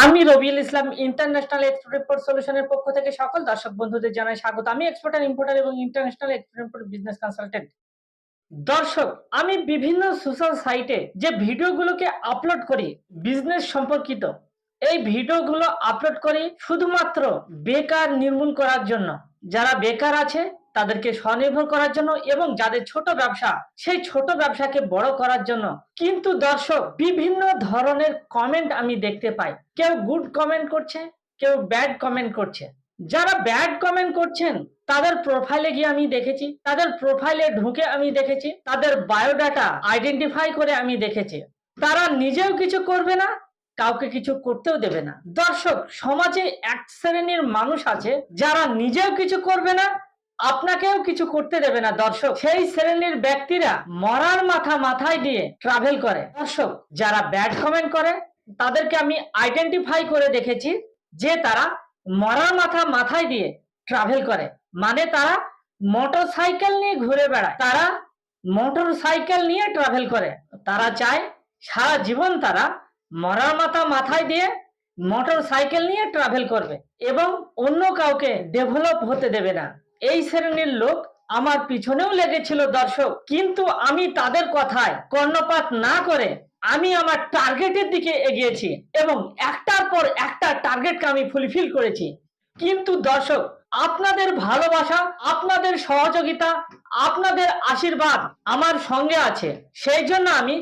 আমি Rabiul Islam international export import সলিউশনের পক্ষ থেকে সকল দর্শক বন্ধুদের জানাই স্বাগত। আমি এক্সপোর্টার ইম্পোর্টার এবং international export import business consultant. দর্শক, আমি বিভিন্ন সোশ্যাল সাইটে যে ভিডিওগুলোকে আপলোড করি বিজনেস সম্পর্কিত, এই ভিডিওগুলো আপলোড করি শুধুমাত্র বেকার নির্মূল করার জন্য। যারা বেকার আছে তাদেরকে স্বনির্ভর করার জন্য এবং যাদের ছোট ব্যবসা সেই ছোট ব্যবসাকে বড় করার জন্য। কিন্তু দর্শক, বিভিন্ন ধরনের কমেন্ট আমি দেখতে পাই। কেউ গুড কমেন্ট করছে, কেউ ব্যাড কমেন্ট করছে। যারা ব্যাড কমেন্ট করছেন তাদের প্রোফাইলে গিয়ে আমি দেখেছি, তাদের প্রোফাইলে ঢুকে আমি দেখেছি, তাদের বায়োডাটা আইডেন্টিফাই করে আমি দেখেছি। তারা নিজেও কিছু করবে না, কাউকে কিছু করতেও দেবে না। দর্শক, সমাজে এক শ্রেণীর মানুষ আছে যারা নিজেও কিছু করবে না, আপনাকেও কিছু করতে দেবে না। দর্শক, সেই শ্রেণীর ব্যক্তিরা মরার মাথা মাথায় দিয়ে ট্রাভেল করে। দর্শক, যারা ব্যাড কমেন্ট করে তাদেরকে আমি আইডেন্টিফাই করে দেখেছি যে তারা মরার মাথা মাথায় দিয়ে ট্রাভেল করে, মানে তারা মোটর সাইকেল নিয়ে ঘুরে বেড়ায়, তারা মোটর সাইকেল নিয়ে ট্রাভেল করে। তারা চায় সারা জীবন তারা মরার মাথা মাথায় দিয়ে মোটর সাইকেল নিয়ে ট্রাভেল করবে এবং অন্য কাউকে ডেভেলপ হতে দেবে না। এই শ্রেণীর লোক আমার পিছনেও লেগেছিল দর্শক, কিন্তু আমি তাদের কথায় কর্ণপাত না করে আমি আমার টার্গেটের দিকে এগিয়েছি এবং একটার পর একটা টার্গেটকে আমি ফুলফিল করেছি। কিন্তু দর্শক, আপনাদের ভালোবাসা, আপনাদের সহযোগিতা, আপনাদের আশীর্বাদ আমার সঙ্গে আছে, সেই জন্য আমি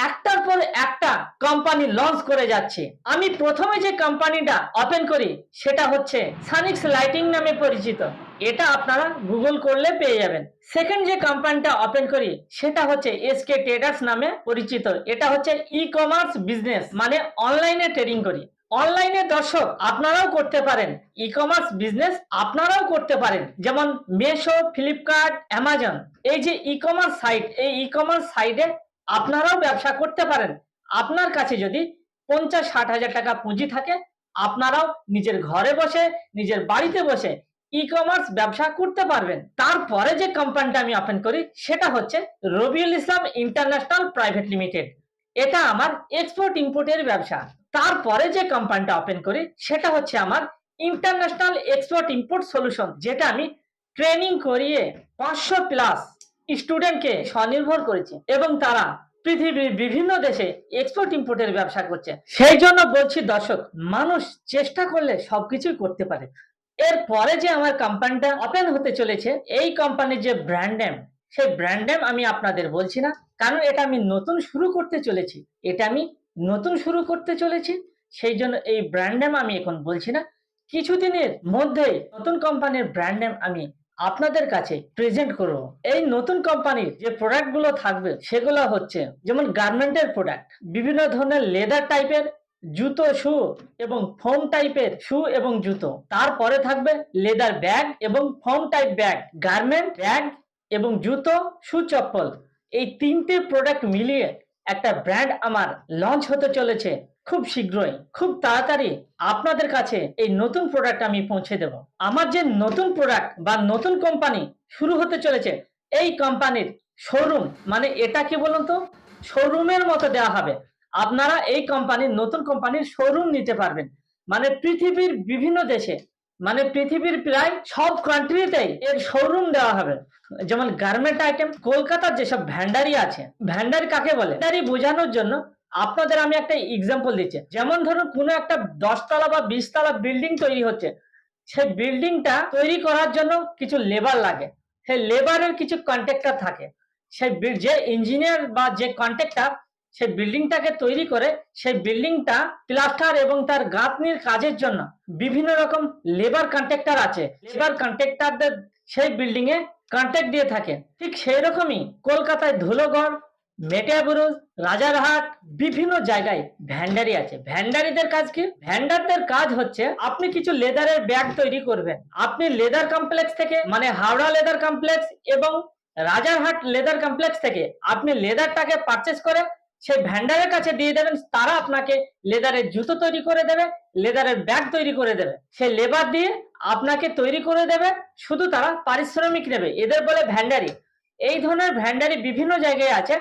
একটার পর একটা কোম্পানি লঞ্চ করে যাচ্ছি। আমি প্রথমে যে কোম্পানিটা ওপেন করি সেটা হচ্ছে সানিক্স লাইটিং নামে পরিচিত, এটা আপনারা গুগল করলে পেয়ে যাবেন। সেকেন্ড যে কোম্পানিটা ওপেন করি সেটা হচ্ছে এসকে ট্রেডার্স নামে পরিচিত, এটা হচ্ছে ই কমার্স বিজনেস, মানে অনলাইনে ট্রেডিং করি। অনলাইনে দর্শক আপনারাও করতে পারেন, ই কমার্স বিজনেস আপনারাও করতে পারেন, যেমন মেশো, ফ্লিপকার্ট, অ্যামাজন, এই যে ই কমার্স সাইট, এই ই কমার্স সাইটে আপনারাও ব্যবসা করতে পারেন। আপনার কাছে যদি 50-60 হাজার টাকা পুঁজি থাকে, আপনারাও নিজের ঘরে বসে, নিজের বাড়িতে বসে ই কমার্স ব্যবসা করতে পারবেন। তারপরে যে কোম্পানিটা আমি ওপেন করি সেটা হচ্ছে Rabiul Islam international private limited, এটা আমার এক্সপোর্ট ইম্পোর্টের ব্যবসা। তারপরে যে কোম্পানিটা ওপেন করি সেটা হচ্ছে আমার ইন্টারন্যাশনাল এক্সপোর্ট ইম্পোর্ট সলিউশন, যেটা আমি ট্রেনিং করিয়ে 500+ স্টুডেন্টকে স্বনির্ভর করেছি এবং তারা পৃথিবীর বিভিন্ন দেশে এক্সপোর্ট ইম্পোর্টের ব্যবসা করছে। সেই জন্য বলছি দর্শক, মানুষ চেষ্টা করলে সবকিছুই করতে পারে। এরপরে যে আমার কোম্পানিটা ওপেন হতে চলেছে, এই কোম্পানির যে ব্র্যান্ড নেম, সেই ব্র্যান্ড নেম আমি আপনাদের বলছি না, কারণ এটা আমি নতুন শুরু করতে চলেছি, সেই জন্য এই ব্র্যান্ড নেম আমি এখন বলছি না। কিছুদিনের মধ্যেই নতুন কোম্পানির ব্র্যান্ড নেম আমি আপনাদের কাছে প্রেজেন্ট করব। এই নতুন কোম্পানির যে প্রোডাক্ট গুলো থাকবে সেগুলো হচ্ছে যেমন গার্মেন্টের প্রোডাক্ট, বিভিন্ন ধরনের লেদার টাইপের জুতো, শু এবং ফোম টাইপের শু এবং জুতো। তারপরে থাকবে লেদার ব্যাগ এবং foam type bag, garment bag এবং জুতো, শু, চপ্পল। এই তিনটে প্রোডাক্ট মিলিয়ে একটা ব্র্যান্ড আমার লঞ্চ হতে চলেছে খুব শীঘ্রই, খুব তাড়াতাড়ি আপনাদের কাছে এই নতুন প্রোডাক্ট আমি পৌঁছে দেব। আমার যে নতুন প্রোডাক্ট বা নতুন কোম্পানি শুরু হতে চলেছে, এই কোম্পানির শোরুম, মানে এটা কি বলুন তো, শোরুমের মতো দেওয়া হবে। আপনারা এই কোম্পানির, নতুন কোম্পানির শোরুম নিতে পারবেন, মানে পৃথিবীর বিভিন্ন দেশে, মানে পৃথিবীর প্রায় সব কান্ট্রিতেই এর শোরুম দেওয়া হবে। যেমন গার্মেন্ট আইটেম, কলকাতার যেসব ভ্যান্ডারি আছে, ভ্যান্ডারি কাকে বলে ভ্যান্ডারি বোঝানোর জন্য আপনাদের আমি একটা এক্সাম্পল দিচ্ছি। যেমন ধরুন কোনো একটা 10 তলা বা 20 তলা বিল্ডিং তৈরি হচ্ছে, সেই বিল্ডিংটা তৈরি করার জন্য কিছু লেবার লাগে, সেই লেবারের কিছু কন্ট্রাক্টর থাকে, সেই যে ইঞ্জিনিয়ার বা যে কন্ট্রাক্টর সেই বিল্ডিংটাকে তৈরি করে, সেই বিল্ডিংটা প্লাস্টার এবং তার গাঁথনির কাজের জন্য বিভিন্ন রকম লেবার কন্ট্রাক্টর আছে, লেবার কন্ট্রাক্টরদের সেই বিল্ডিং এ কন্ট্রাক্ট দিয়ে থাকে। ঠিক সেই রকমই কলকাতায় ধুলোগড়, মেটিয়াবুরুজ, রাজারহাট, বিভিন্ন জায়গায় ভ্যান্ডারি আছে। ভ্যান্ডারিদের কাজ কি? ভ্যান্ডারদের কাজ হচ্ছে আপনি কিছু লেদারের ব্যাগ তৈরি করবেন, আপনি লেদার কমপ্লেক্স থেকে, মানে হাওড়া লেদার কমপ্লেক্স এবং রাজারহাট লেদার কমপ্লেক্স থেকে আপনি লেদারটাকে পারচেস করে সেই ভ্যান্ডারের কাছে দিয়ে দেবেন, তারা আপনাকে লেদারের জুতো তৈরি করে দেবে, লেদারের ব্যাগ তৈরি করে দেবে, সেই লেবার দিয়ে আপনাকে তৈরি করে দেবে, শুধু তারা পারিশ্রমিক নেবে, এদের বলে ভ্যান্ডারি। এই ধরনের ভ্যান্ডারি বিভিন্ন জায়গায় আছে।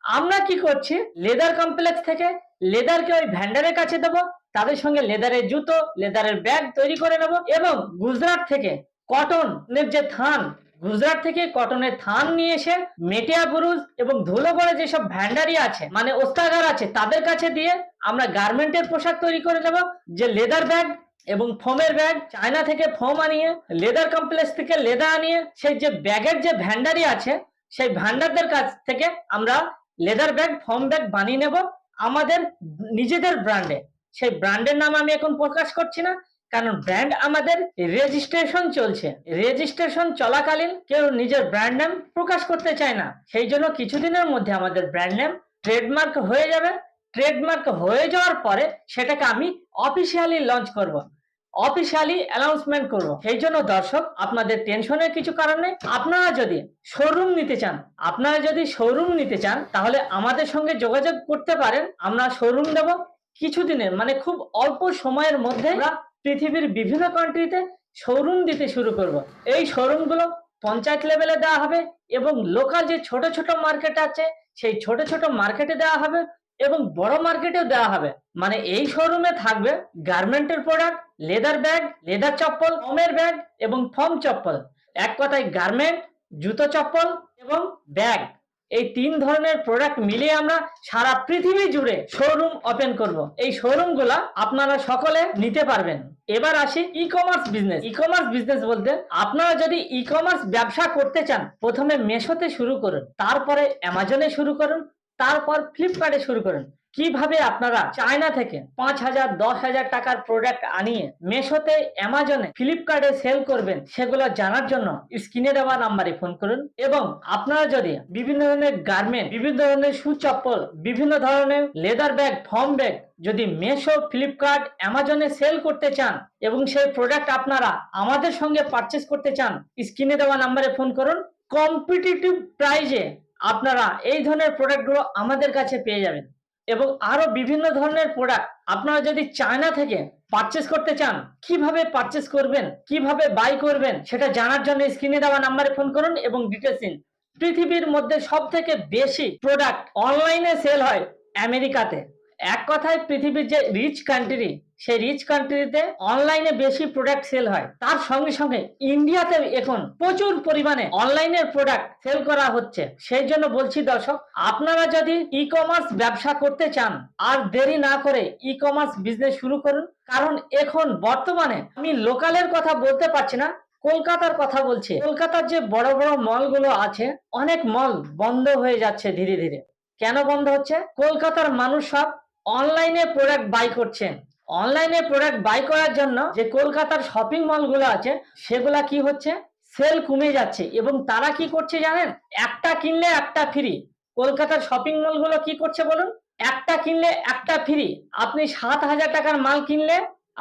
আমরা কি করছি, লেদার কমপ্লেক্স থেকে লেদারকে ওই ভ্যান্ডারের কাছে দেবো, তাদের সঙ্গে লেদারের জুতো, লেদারের ব্যাগ তৈরি করে নেব। এবং গুজরাট থেকে কটনের যে থান, গুজরাট থেকে কটনের থান নিয়ে এসে মেটিয়া বুরুজ এবং ধুলোগড়ে যেসব ভ্যান্ডারি আছে মানে ওস্তাগার আছে তাদের কাছে দিয়ে আমরা গার্মেন্টের পোশাক তৈরি করে নেব। যে লেদার ব্যাগ এবং ফোমের ব্যাগ, চায়না থেকে ফোম আনিয়ে, লেদার কমপ্লেক্স থেকে লেদার আনিয়ে, সেই যে ব্যাগের যে ভ্যান্ডারি আছে সেই ভ্যান্ডারদের কাছ থেকে আমরা লেদার ব্যাগ, ফোম ব্যাগ বানিয়ে নেব আমাদের নিজেদের ব্র্যান্ডে। সেই ব্র্যান্ডের নাম আমি এখন প্রকাশ করছি না, কারণ ব্র্যান্ড আমাদের রেজিস্ট্রেশন চলছে। রেজিস্ট্রেশন চলাকালীন কেউ নিজের ব্র্যান্ড নেম প্রকাশ করতে চায় না, সেই জন্য কিছুদিনের মধ্যে আমাদের ব্র্যান্ড নেম ট্রেডমার্ক হয়ে যাবে। ট্রেডমার্ক হয়ে যাওয়ার পরে সেটাকে আমি অফিসিয়ালি লঞ্চ করব, অফিসিয়ালি অ্যানাউন্সমেন্ট করব। সেই জন্য দর্শক, আপনাদের টেনশনের কিছু কারণ নেই। আপনারা যদি শোরুম নিতে চান তাহলে আমাদের সঙ্গে যোগাযোগ করতে পারেন। আমরা শোরুম দেব কিছুদিনের, মানে খুব অল্প সময়ের মধ্যে আমরা পৃথিবীর বিভিন্ন কান্ট্রিতে শোরুম দিতে শুরু করব। এই শোরুমগুলো পঞ্চায়েত লেভেলে দেওয়া হবে এবং লোকাল যে ছোট ছোট মার্কেট আছে সেই ছোট ছোট মার্কেটে দেওয়া হবে এবং বড় মার্কেটেও দেওয়া হবে। মানে এই শোরুমে থাকবে গার্মেন্টের প্রোডাক্ট, লেদার ব্যাগ, লেদার চপ্পল, ফোমের ব্যাগ এবং ফোম চপ্পল। এক কথায় গার্মেন্ট, জুতো চপ্পল এবং ব্যাগ, এই 3 ধরনের প্রোডাক্ট মিলিয়ে আমরা সারা পৃথিবী জুড়ে শোরুম ওপেন করব। এই শোরুমগুলা আপনারা সকলে নিতে পারবেন। এবার আসি e commerce business. E commerce business বলতে আপনারা যদি ই কমার্স ব্যবসা করতে চান, প্রথমে মেশোতে শুরু করুন, তারপরে অ্যামাজনে শুরু করুন, তারপর ফ্লিপকার্টে শুরু করুন। কিভাবে আপনারা চায়না থেকে 5,000 10,000 টাকার প্রোডাক্ট আনিয়ে মেশোতে, অ্যামাজনে, ফ্লিপকার্টে সেল করবেন, সেগুলো জানার জন্য স্ক্রিনে দেওয়া নাম্বারে ফোন করুন। এবং আপনারা যদি বিভিন্ন ধরনের গার্মেন্ট, বিভিন্ন ধরনের শু চপ্পল, বিভিন্ন ধরনের লেদার ব্যাগ, ফর্ম ব্যাগ যদি মেশো, ফ্লিপকার্ট, অ্যামাজনে সেল করতে চান এবং সেই প্রোডাক্ট আপনারা আমাদের সঙ্গে পারচেস করতে চান, স্ক্রিনে দেওয়া নাম্বারে ফোন করুন। কম্পিটিটিভ প্রাইজে আপনারা এই ধরনের প্রোডাক্টগুলো আমাদের কাছে পেয়ে যাবেন। এবং আরো বিভিন্ন ধরনের প্রোডাক্ট আপনারা যদি চায়না থেকে পারচেস করতে চান, কিভাবে পারচেস করবেন, কিভাবে বাই করবেন, সেটা জানার জন্য স্ক্রিনে দেওয়া নাম্বারে ফোন করুন এবং ডিটেলস নিন। পৃথিবীর মধ্যে সব থেকে বেশি প্রোডাক্ট অনলাইনে সেল হয় আমেরিকাতে। এক কথায় পৃথিবীর যে রিচ কান্ট্রি, সেই রিচ কান্ট্রিতে অনলাইনে বেশি প্রোডাক্ট সেল হয়। তার সঙ্গে সঙ্গে ইন্ডিয়াতে এখন প্রচুর পরিমাণে অনলাইনের প্রোডাক্ট সেল করা হচ্ছে। সেই জন্য বলছি দর্শক, আপনারা যদি ই কমার্স ব্যবসা করতে চান, আর দেরি না করে ই কমার্স বিজনেস শুরু করুন। কারণ এখন বর্তমানে আমি লোকালের কথা বলতে পারছি না, কলকাতার কথা বলছি। কলকাতার যে বড় বড় মলগুলো আছে, অনেক মল বন্ধ হয়ে যাচ্ছে ধীরে ধীরে। কেন বন্ধ হচ্ছে? কলকাতার মানুষ সব অনলাইনে প্রোডাক্ট বাই করছেন। অনলাইনে প্রোডাক্ট বাই করার জন্য যে কলকাতার শপিং মলগুলো আছে সেগুলা কি হচ্ছে, সেল কমে যাচ্ছে। এবং তারা কি করছে জানেন, একটা কিনলে একটা ফ্রি। কলকাতার শপিং মলগুলো কি করছে বলুন, একটা কিনলে একটা ফ্রি। আপনি 7,000 টাকার মাল কিনলে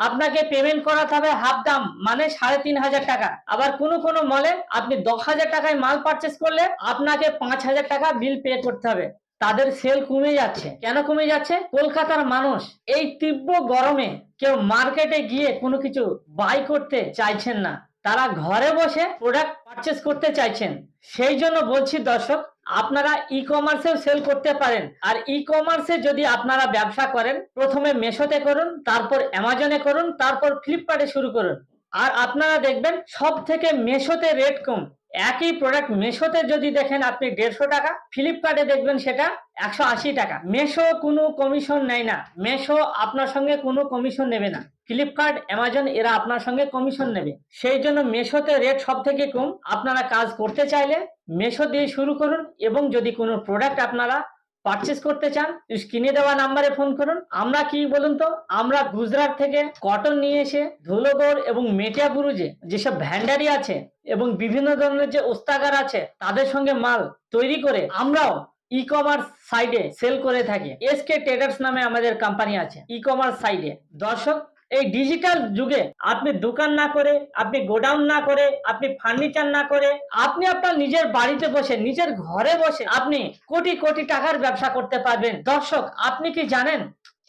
আপনাকে পেমেন্ট করাতে হবে হাফ দাম, মানে 3,500 টাকা। আবার কোনো কোনো মলে আপনি 10,000 টাকায় মাল পারচেস করলে আপনাকে 5,000 টাকা বিল পে করতে হবে। তাদের সেল কমে যাচ্ছে। কেন কমে যাচ্ছে? কলকাতার মানুষ এই তীব্র গরমে কেউ মার্কেটে গিয়ে কোনো কিছু বাই করতে চাইছেন না, তারা ঘরে বসে প্রোডাক্ট পারচেস করতে চাইছেন। সেই জন্য বলছি দর্শক, আপনারা ই কমার্সেও সেল করতে পারেন। আর ই কমার্সে যদি আপনারা ব্যবসা করেন, প্রথমে মেশোতে করুন, তারপর অ্যামাজনে করুন, তারপর ফ্লিপকার্টে শুরু করুন। আর আপনারা দেখবেন সব থেকে মেশোতে রেট কম। একই প্রোডাক্ট মেশোতে যদি দেখেন আপনি 150 টাকা, ফ্লিপকার্টে দেখবেন সেটা 180 টাকা। মেশো কোনো কমিশন নেয় না, মেশো আপনার সঙ্গে কোনো কমিশন নেবে না। ফ্লিপকার্ট, অ্যামাজন এরা আপনার সঙ্গে কমিশন নেবে। সেই জন্য মেশোতে রেট সব থেকে কম। আপনারা কাজ করতে চাইলে মেশো দিয়ে শুরু করুন। এবং যদি কোনো প্রোডাক্ট আপনারা পারচেস করতে চান, স্ক্রিনে দেওয়া নাম্বারে ফোন করুন। আমরা কি বলুন তো, আমরা গুজরাট থেকে কটন নিয়ে এসে ধুলোগড় এবং মেটিয়া বুরুজে যেসব ভ্যান্ডারি আছে এবং বিভিন্ন ধরনের যে ওস্তাগার আছে তাদের সঙ্গে মাল তৈরি করে আমরাও ই কমার্স সাইডে সেল করে থাকি। এসকে ট্রেডার্স নামে আমাদের কোম্পানি আছে ই কমার্স সাইডে। দর্শক, এই ডিজিটাল যুগে আপনি দোকান না করে, আপনি গোডাউন না করে, আপনি ফার্নিচার না করে, আপনি আপনার নিজের বাড়িতে বসে, নিজের ঘরে বসে আপনি কোটি কোটি টাকার ব্যবসা করতে পারবেন। দর্শক, আপনি কি জানেন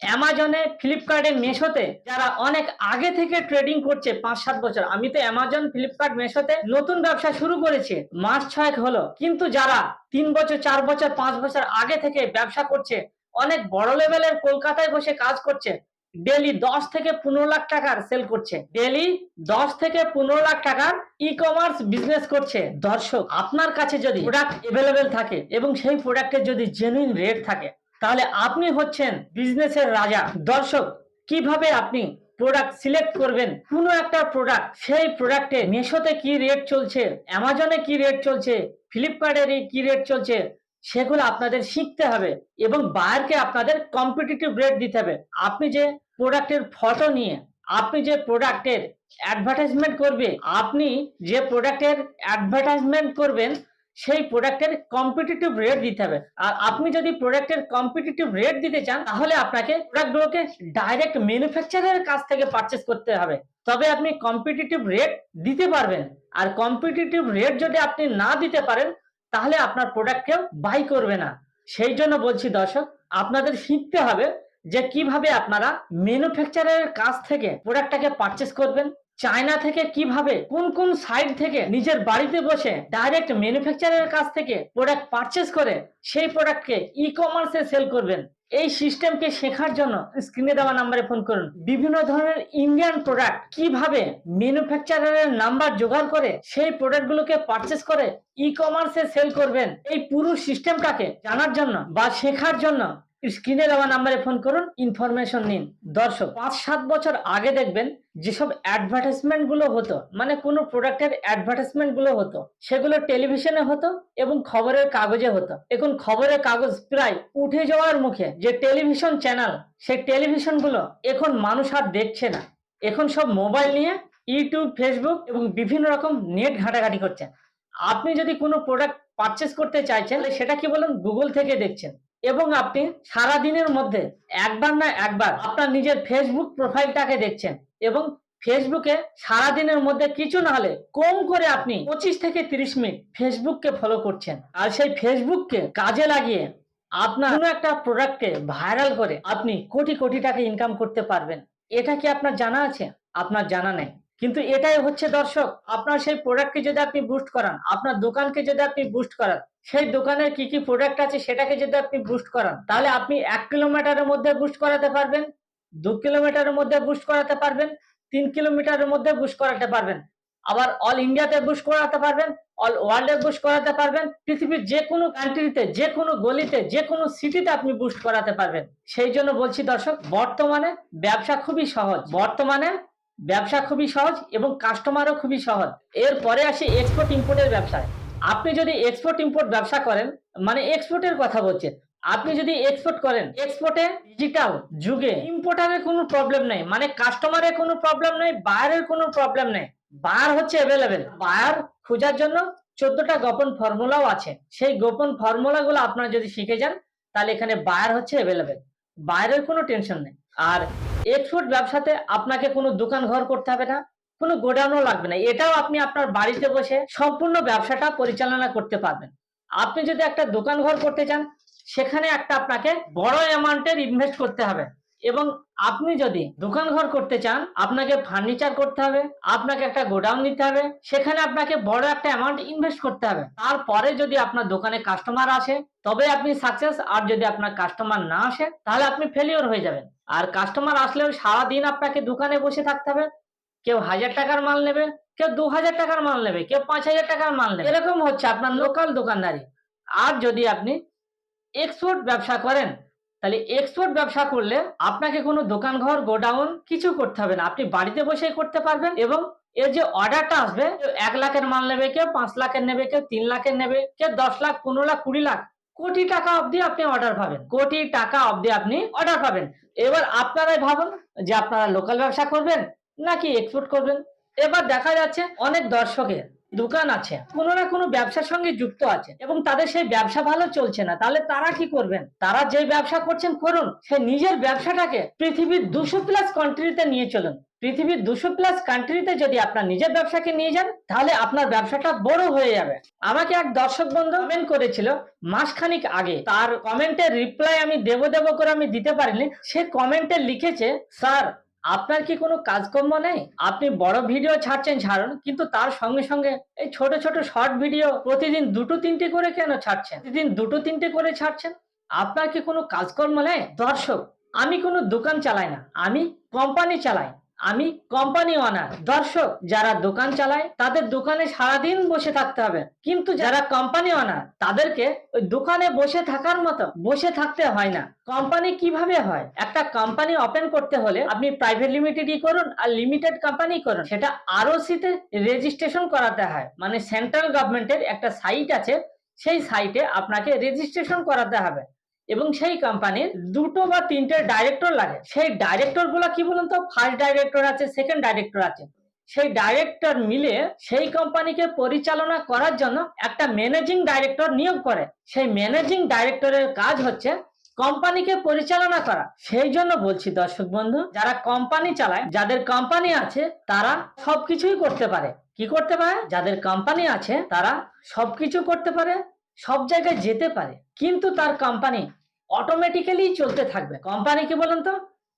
অ্যামাজনে, ফ্লিপকার্টে, মেশোতে যারা অনেক আগে থেকে ট্রেডিং করছে 5-7 বছর, আমি তো অ্যামাজন, ফ্লিপকার্ট, মেশোতে নতুন ব্যবসা শুরু করেছি মাস 6 হলো, কিন্তু যারা 3 বছর, 4 বছর, 5 বছর আগে থেকে ব্যবসা করছে, অনেক বড় লেভেলের কলকাতায় বসে কাজ করছে, ডেলি 10 থেকে 15 লাখ টাকার সেল করছে, ডেলি 10 থেকে 15 লাখ টাকার ই কমার্স বিজনেস করছে। দর্শক, আপনার কাছে যদি প্রোডাক্ট অ্যাভেলেবেল থাকে এবং সেই প্রোডাক্টের যদি জেনুইন রেট থাকে, তাহলে আপনি হচ্ছেন বিজনেসের রাজা। দর্শক, কিভাবে আপনি প্রোডাক্ট সিলেক্ট করবেন, কোনো একটা প্রোডাক্ট, সেই প্রোডাক্টে মিশোতে কি রেট চলছে, অ্যামাজনে কি রেট চলছে, ফ্লিপকার্টের কি রেট চলছে, সেগুলো আপনাদের শিখতে হবে এবং বায়ারকে আপনাদের কম্পিটিটিভ রেট দিতে হবে। আপনি যে প্রোডাক্টের ফটো নিয়ে আপনি যে প্রোডাক্টের অ্যাডভার্টাইজমেন্ট করবে, আপনি যে প্রোডাক্টের অ্যাডভার্টাইজমেন্ট করবেন সেই প্রোডাক্টের কম্পিটিটিভ রেট দিতে হবে। আর আপনি যদি প্রোডাক্টের কম্পিটিটিভ রেট দিতে চান, তাহলে আপনাকে প্রোডাক্টগুলোকে ডাইরেক্ট ম্যানুফ্যাকচারারের কাছ থেকে পারচেস করতে হবে, তবে আপনি কম্পিটিটিভ রেট দিতে পারবেন। আর কম্পিটিটিভ রেট যদি আপনি না দিতে পারেন, তাহলে আপনার প্রোডাক্ট কেউ বাই করবে না। সেই জন্য বলছি দর্শক, আপনাদের শিখতে হবে যে কিভাবে আপনারা ম্যানুফ্যাকচারারের কাছ থেকে প্রোডাক্টটাকে পারচেস করবেন, চায়না থেকে কিভাবে কোন কোন সাইট থেকে নিজের বাড়িতে বসে ডাইরেক্ট ম্যানুফ্যাকচারারের কাছ থেকে প্রোডাক্ট পারচেস করে সেই প্রোডাক্টকে ই কমার্সে সেল করবেন। এই সিস্টেমকে শেখার জন্য স্ক্রিনে দেওয়া নাম্বারে ফোন করুন। বিভিন্ন ধরনের ইন্ডিয়ান প্রোডাক্ট কিভাবে ম্যানুফ্যাকচারারের নাম্বার জোগাড় করে সেই প্রোডাক্টগুলোকে পারচেস করে ই কমার্সে সেল করবেন, এই পুরো সিস্টেমটাকে জানার জন্য বা শেখার জন্য স্ক্রিনে দেওয়া নাম্বারে ফোন করুন, ইনফরমেশন নিন। দর্শক, 5-7 বছর আগে দেখবেন যেসব অ্যাডভার্টাইজমেন্ট গুলো হতো, মানে কোনো প্রোডাক্টের অ্যাডভার্টাইজমেন্ট গুলো হতো, সেগুলো টেলিভিশনে হতো এবং খবরের কাগজে হতো। এখন খবরের কাগজ প্রায় উঠে যাওয়ার মুখে। যে টেলিভিশন চ্যানেল, সেই টেলিভিশন গুলো এখন মানুষ আর দেখছে না। এখন সব মোবাইল নিয়ে ইউটিউব, ফেসবুক এবং বিভিন্ন রকম নেট ঘাটাঘাটি করছেন। আপনি যদি কোনো প্রোডাক্ট পারচেস করতে চাইছেন, সেটা কি বলুন, গুগল থেকে দেখছেন এবং আপনি সারা দিনের মধ্যে একবার না একবার আপনার নিজের ফেসবুক প্রোফাইলটাকে দেখছেন এবং ফেসবুকে সারা দিনের মধ্যে কিছু না হলে কম করে আপনি 25 থেকে 30 মিনিট ফেসবুককে ফলো করছেন। আর সেই ফেসবুককে কাজে লাগিয়ে আপনার কোনো একটা প্রোডাক্টকে ভাইরাল করে আপনি কোটি কোটি টাকা ইনকাম করতে পারবেন। এটা কি আপনার জানা আছে? আপনার জানা নেই, কিন্তু এটাই হচ্ছে দর্শক, আপনার সেই প্রোডাক্টকে যদি আপনি বুস্ট করান, আপনার দোকানকে যদি আপনি বুস্ট করান, সেই দোকানের কি কি প্রোডাক্ট আছে সেটাকে যদি আপনি বুস্ট করান, তাহলে আপনি 1 কিলোমিটারের মধ্যে বুস্ট করাতে পারবেন, 2 কিলোমিটারের মধ্যে বুস্ট করাতে পারবেন, 3 কিলোমিটারের মধ্যে বুস্ট করাতে পারবেন, আবার অল ইন্ডিয়াতে বুস্ট করাতে পারবেন, অল ওয়ার্ল্ডে বুস্ট করাতে পারবেন, পৃথিবীর যে কোনো কান্ট্রিতে, যে কোনো গলিতে, যে কোনো সিটিতে আপনি বুস্ট করাতে পারবেন। সেই জন্য বলছি দর্শক, বর্তমানে ব্যবসা খুবই সহজ, ব্যবসা খুবই সহজ এবং কাস্টমারও খুবই সহজ। এরপরে আসি এক্সপোর্ট ইম্পোর্টের ব্যবসায়। আপনি যদি এক্সপোর্ট ইম্পোর্ট ব্যবসা করেন, মানে এক্সপোর্টের কথা বলছেন, আপনি যদি এক্সপোর্ট করেন, এক্সপোর্টে ডিজিটাল যুগে ইম্পোর্টারের কোনো প্রবলেম নেই, মানে কাস্টমারের কোনো প্রবলেম নেই, বায়ারের কোনো প্রবলেম নেই। বায়ার হচ্ছে অ্যাভেলেবেল। বায়ার খোঁজার জন্য 14টা গোপন ফর্মুলাও আছে। সেই গোপন ফর্মুলাগুলো আপনারা যদি শিখে যান, তাহলে এখানে বায়ার হচ্ছে অ্যাভেলেবেল, বায়ারের কোনো টেনশন নেই। আর এক্সপোর্ট ব্যবসাতে আপনাকে কোনো দোকান ঘর করতে হবে না, কোনো গোডাউনও লাগবে না। এটাও আপনি আপনার বাড়িতে বসে সম্পূর্ণ ব্যবসাটা পরিচালনা করতে পারবেন। আপনি যদি একটা দোকান ঘর করতে চান, সেখানে একটা আপনাকে বড় অ্যামাউন্টের ইনভেস্ট করতে হবে। এবং আপনি যদি দোকান ঘর করতে চান, আপনাকে ফার্নিচার করতে হবে, আপনাকে একটা গোডাউন নিতে হবে, সেখানে আপনাকে বড় একটা অ্যামাউন্ট ইনভেস্ট করতে হবে। তারপরে যদি আপনার দোকানে কাস্টমার আসে, তবে আপনি সাকসেস। আর যদি আপনার কাস্টমার না আসে, তাহলে আপনি ফেলিওর হয়ে যাবেন। আর কাস্টমার আসলেও সারাদিন আপনাকে দোকানে বসে থাকতে হবে। কেউ 1000 টাকার মাল নেবে, কেউ 2000 টাকার মাল নেবে, কেউ 5000 টাকার মাল নেবে, এরকম হচ্ছে আপনার লোকাল দোকানদারি। আর যদি আপনি এক্সপোর্ট ব্যবসা করেন, তাহলে এক্সপোর্ট ব্যবসা করলে আপনাকে কোনো দোকান ঘর, গোডাউন কিছু করতে হবে না, আপনি বাড়িতে বসেই করতে পারবেন। এবং এর যে অর্ডারটা আসবে, কেউ 1 লাখের মাল নেবে, কেউ 5 লাখের নেবে, কেউ 3 লাখের নেবে, কেউ 10 লাখ, 15 লাখ, 20 লাখ, কোটি টাকা অবধি আপনি অর্ডার পাবেন, কোটি টাকা অবধি আপনি অর্ডার পাবেন। এবার আপনারাই ভাবুন যে আপনারা লোকাল ব্যবসা করবেন নাকি এক্সপোর্ট করবেন। এবার দেখা যাচ্ছে অনেক দর্শকের দোকান আছে, কোনো না কোনো ব্যবসার সঙ্গে যুক্ত আছে এবং তাদের সেই ব্যবসা ভালো চলছে না, তাহলে তারা কি করবেন? তারা যে ব্যবসা করছেন করুন, সে নিজের ব্যবসাটাকে পৃথিবীর 200+ কান্ট্রিতে নিয়ে চলুন। পৃথিবীর 200+ কান্ট্রিতে যদি আপনার নিজের ব্যবসাকে নিয়ে যান, তাহলে আপনার ব্যবসাটা বড় হয়ে যাবে। আমাকে এক দর্শক বন্ধু কমেন্ট করেছিল মাসখানিক আগে, তার কমেন্টের রিপ্লাই আমি দেব করে আমি দিতে পারিনি। সে কমেন্টে লিখেছে, স্যার আপনার কি কোনো কাজকর্ম নেই? আপনি বড় ভিডিও ছাড়ছেন ছাড়ুন, কিন্তু তার সঙ্গে সঙ্গে এই ছোট ছোট শর্ট ভিডিও প্রতিদিন 2-3টে করে কেন ছাড়ছেন? প্রতিদিন 2-3টে করে ছাড়ছেন, আপনার কি কোনো কাজকর্ম নেই? দর্শক, আমি কোনো দোকান চালাই না, আমি কোম্পানি চালাই, আমি কোম্পানি ওনার। দর্শক, যারা দোকান চালায় তাদের দোকানে সারাদিন বসে থাকতে হবে, কিন্তু যারা কোম্পানি ওনার তাদেরকে ওই দোকানে বসে থাকার মতো বসে থাকতে হয় না। কোম্পানি কিভাবে হয়? একটা কোম্পানি ওপেন করতে হলে আপনি প্রাইভেট লিমিটেডই করুন আর লিমিটেড কোম্পানি করুন, সেটা আরওসি তে রেজিস্ট্রেশন করাতে হয়। মানে সেন্ট্রাল গভর্নমেন্টের একটা সাইট আছে, সেই সাইটে আপনাকে রেজিস্ট্রেশন করাতে হবে এবং সেই কোম্পানির দুটো বা তিনটে ডাইরেক্টর লাগে। সেই ডাইরেক্টর গুলা কি বলুন তো, ফার্স্ট ডাইরেক্টর আছে, সেকেন্ড ডাইরেক্টর আছে। সেই ডাইরেক্টর মিলে সেই কোম্পানিকে পরিচালনা করার জন্য একটা ম্যানেজিং ডাইরেক্টর নিয়োগ করে। সেই ম্যানেজিং ডাইরেক্টরের কাজ হচ্ছে কোম্পানিকে পরিচালনা করা। সেই জন্য বলছি দর্শক বন্ধু, যারা কোম্পানি চালায়, যাদের কোম্পানি আছে তারা সবকিছুই করতে পারে। কি করতে পারে? যাদের কোম্পানি আছে তারা সবকিছু করতে পারে, সব জায়গায় যেতে পারে, কিন্তু তার কোম্পানি অটোমেটিক্যালি চলতে থাকবে। কোম্পানি কি বলুন তো,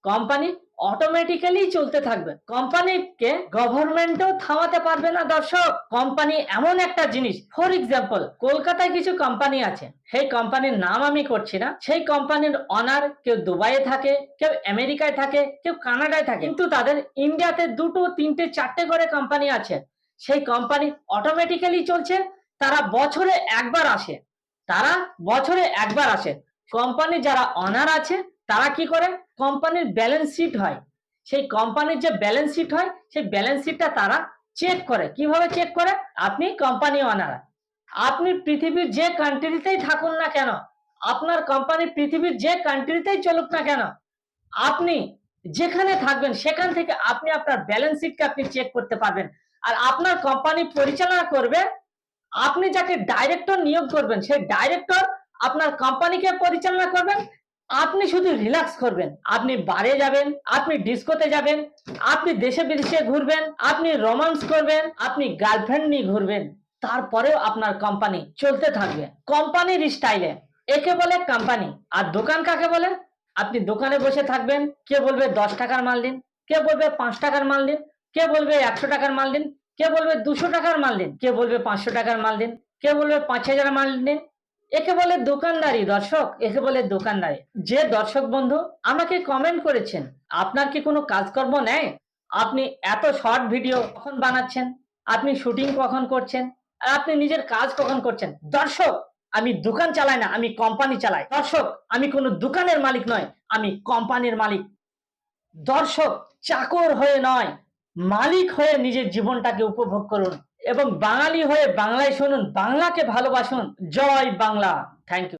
কোম্পানি অটোমেটিক্যালি চলতে থাকবে। কোম্পানিকে গভর্নমেন্টও থামাতে পারবে না। দর্শক, কোম্পানি এমন একটা জিনিস, ফর এক্সাম্পল কলকাতায় কিছু কোম্পানি আছে, সেই কোম্পানির নাম আমি করছি না। সেই কোম্পানির অনার কেউ দুবাইয়ে থাকে, কেউ আমেরিকায় থাকে, কেউ কানাডায় থাকে, কিন্তু তাদের ইন্ডিয়াতে দুটো তিনটে চারটে করে কোম্পানি আছে। সেই কোম্পানি অটোমেটিক্যালি চলছে। তারা বছরে একবার আসে, তারা বছরে একবার আসে। কোম্পানি যারা অনার আছে তারা কি করে, কোম্পানির ব্যালেন্স শিট হয়, সেই কোম্পানির যে ব্যালেন্স শিট হয় সেই ব্যালেন্স শিটটা তারা চেক করে। কিভাবে চেক করে? আপনি কোম্পানি অনার, আপনি পৃথিবীর যে কান্ট্রিতেই থাকুন না কেন, আপনার কোম্পানি পৃথিবীর যে কান্ট্রিতেই চলুক না কেন, আপনি যেখানে থাকবেন সেখান থেকে আপনি আপনার ব্যালেন্স শিটকে আপনি চেক করতে পারবেন। আর আপনার কোম্পানি পরিচালনা করবে, আপনি যাকে ডাইরেক্টর নিয়োগ করবেন সেই ডাইরেক্টর আপনার কোম্পানিকে পরিচালনা করবেন। আপনি শুধু রিল্যাক্স করবেন, আপনি বারে যাবেন, আপনি ডিস্কোতে যাবেন, আপনি দেশে বিদেশে ঘুরবেন, আপনি রোমান্স করবেন, আপনি গার্লফ্রেন্ড নিয়ে ঘুরবেন, তারপরেও আপনার কোম্পানি চলতে থাকবে কোম্পানির স্টাইলে। একে বলে কোম্পানি। আর দোকান কাকে বলে? আপনি দোকানে বসে থাকবেন, কে বলবে 10 টাকার মাল দিন, কে বলবে 5 টাকার মাল দিন, কে বলবে 100 টাকার মাল দিন, কে বলবে 200 টাকার মাল দিন, কে বলবে 500 টাকার মাল দিন, কে বলবে 5000 মাল দিন। একে বলে দোকানদারি। দর্শক, একে বলে দোকানদারি। যে দর্শক বন্ধু আমাকে কমেন্ট করেছেন, আপনার কি কোনো কাজকর্ম নেই? আপনি এত শর্ট ভিডিও কখন বানাচ্ছেন, আপনি শুটিং কখন করছেন, আর আপনি নিজের কাজ কখন করছেন? দর্শক, আমি দোকান চালাই না, আমি কোম্পানি চালাই। দর্শক, আমি কোনো দোকানের মালিক নয়, আমি কোম্পানির মালিক। দর্শক, চাকর হয়ে নয়, মালিক হয়ে নিজের জীবনটাকে উপভোগ করুন এবং বাঙালি হয়ে বাংলায় শুনুন, বাংলাকে ভালোবাসুন। জয় বাংলা। Thank you.